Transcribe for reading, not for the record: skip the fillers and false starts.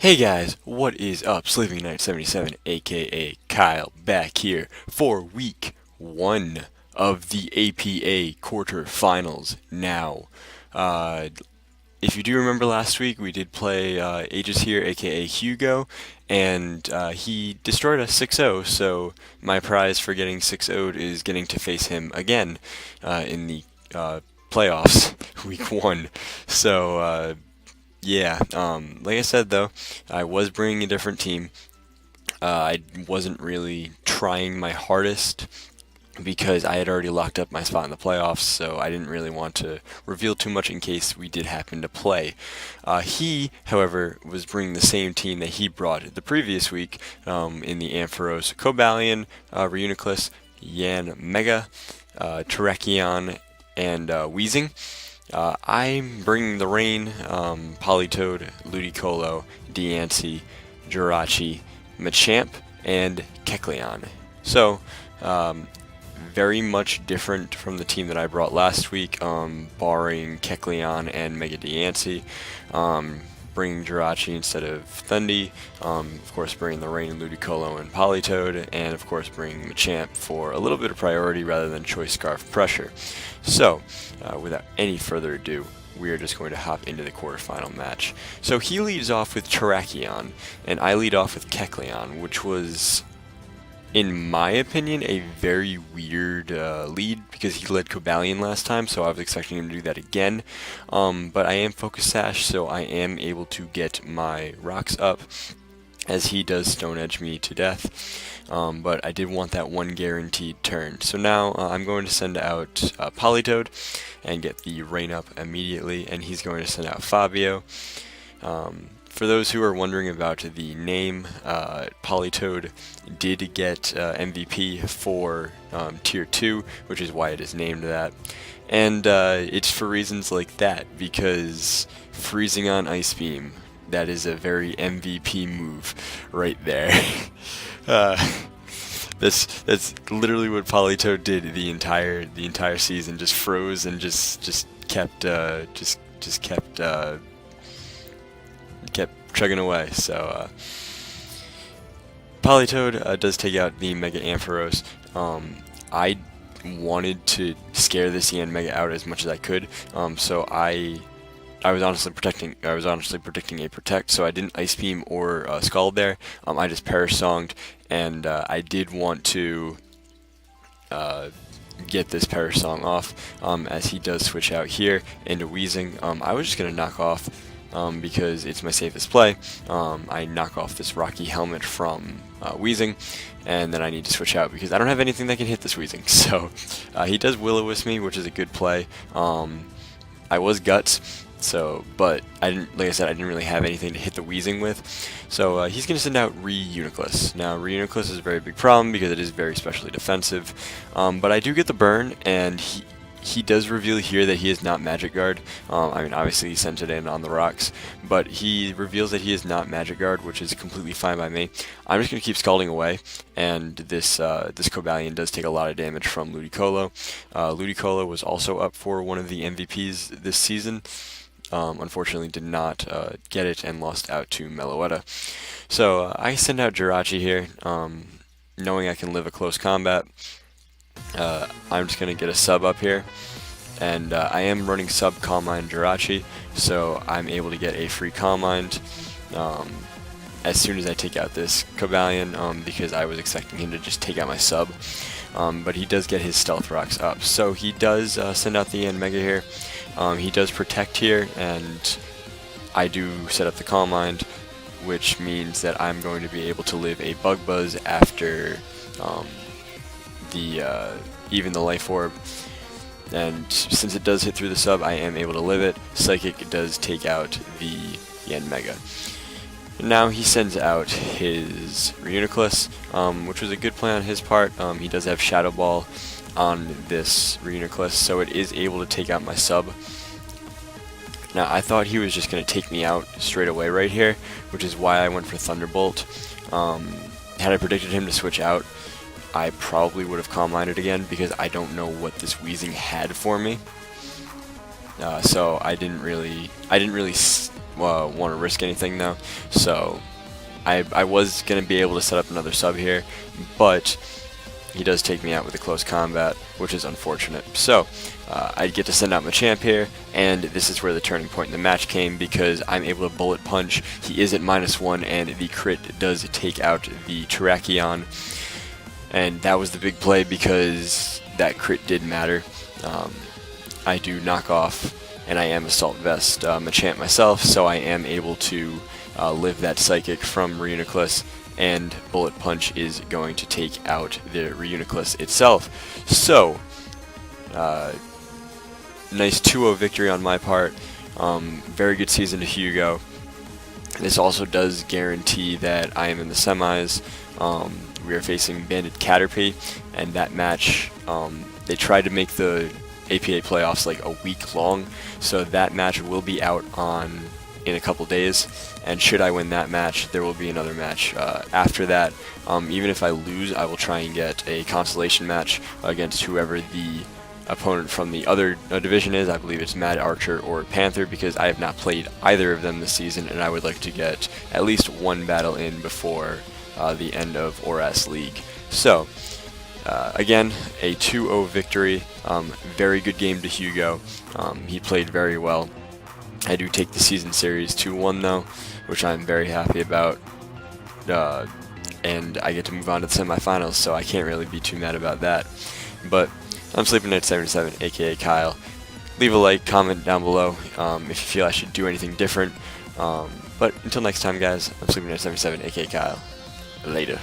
Hey guys, what is up? Sleeping Knight 77, aka Kyle, back here for week 1 of the APA quarterfinals now. Uh, if you do remember last week, we did play Aegis here, aka Hugo, and he destroyed us 6-0, so my prize for getting 6-0'd is getting to face him again in the playoffs, week 1. So, yeah, like I said though, I was bringing a different team. I wasn't really trying my hardest because I had already locked up my spot in the playoffs, so I didn't really want to reveal too much in case we did happen to play. He, however, was bringing the same team that he brought the previous week in the Ampharos Cobalion, Reuniclus, Yan Mega, Terrakion, and Weezing. I'm bringing the rain, Politoed, Ludicolo, Diancie, Jirachi, Machamp, and Kecleon. So, very much different from the team that I brought last week, barring Kecleon and Mega Diancie. Bringing Jirachi instead of Thundi, of course bringing the Rain and Ludicolo and Politoed, and of course bringing Machamp for a little bit of priority rather than Choice Scarf pressure. So, without any further ado, we are just going to hop into the quarterfinal match. So he leads off with Terrakion, and I lead off with Kecleon, which was, in my opinion, a very weird lead because he led Cobalion last time, so I was expecting him to do that again. But I am Focus Sash, so I am able to get my rocks up as he does Stone Edge me to death. But I did want that one guaranteed turn. So now I'm going to send out Politoed and get the rain up immediately, and he's going to send out Fabio. For those who are wondering about the name, Politoed did get MVP for Tier 2, which is why it is named that. And it's for reasons like that, because freezing on Ice Beam, that is a very MVP move right there. That's literally what Politoed did the entire season. Just froze and just kept kept chugging away. So Politoed does take out the Mega Ampharos. I wanted to scare this Yan Mega out as much as I could. So I was honestly predicting a protect, so I didn't Ice Beam or Scald there. I just Parasonged, and I did want to get this Parasong off, as he does switch out here into Weezing. I was just going to knock off, because it's my safest play. I knock off this Rocky Helmet from Weezing, and then I need to switch out because I don't have anything that can hit this Weezing. So he does Will-O-Wisp me, which is a good play. I was Guts, but I didn't, like I said, I didn't really have anything to hit the Weezing with. So he's going to send out Reuniclus. Now Reuniclus is a very big problem because it is very specially defensive. But I do get the burn, and he does reveal here that he is not Magic Guard. I mean, obviously he sent it in on the rocks, but he reveals that he is not Magic Guard, which is completely fine by me. I'm just going to keep scalding away, and this Cobalion does take a lot of damage from Ludicolo. Ludicolo was also up for one of the MVPs this season. Unfortunately did not get it and lost out to Meloetta. So I send out Jirachi here, knowing I can live a close combat. I'm just going to get a sub up here, and I am running sub Calm Mind Jirachi, so I'm able to get a free Calm Mind as soon as I take out this Cobalion, because I was expecting him to just take out my sub. But he does get his Stealth Rocks up, so he does send out the Yan Mega here. He does Protect here, and I do set up the Calm Mind, which means that I'm going to be able to live a Bug Buzz after even the Life Orb, and since it does hit through the sub, I am able to live it. Psychic does take out the Yan Mega. Now he sends out his Reuniclus, which was a good play on his part. He does have Shadow Ball on this Reuniclus, so it is able to take out my sub. Now I thought he was just going to take me out straight away right here, which is why I went for Thunderbolt. Had I predicted him to switch out, I probably would have Calm Minded again, because I don't know what this Weezing had for me. So I didn't really want to risk anything though, so I was going to be able to set up another sub here, but he does take me out with a close combat, which is unfortunate. So I get to send out my champ here, and this is where the turning point in the match came, because I'm able to bullet punch. He is at -1, and the crit does take out the Terrakion, and that was the big play because that crit did matter. I do knock off, and I am Assault Vest Machamp myself, so I am able to live that Psychic from Reuniclus, and Bullet Punch is going to take out the Reuniclus itself. So, nice 2-0 victory on my part. Very good season to Hugo. This also does guarantee that I am in the semis. We are facing Bandit Caterpie, and that match, they tried to make the APA playoffs like a week long, so that match will be out in a couple days, and should I win that match, there will be another match after that. Even if I lose, I will try and get a consolation match against whoever the opponent from the other division is. I believe it's Mad Archer or Panther, because I have not played either of them this season, and I would like to get at least one battle in before the end of ORAS League. So, again, a 2-0 victory. Very good game to Hugo. He played very well. I do take the season series 2-1 though, which I'm very happy about, and I get to move on to the semifinals, so I can't really be too mad about that. But I'm Sleeping Knight 77, aka Kyle. Leave a like, comment down below if you feel I should do anything different. But until next time, guys, I'm Sleeping Knight 77, aka Kyle. Later.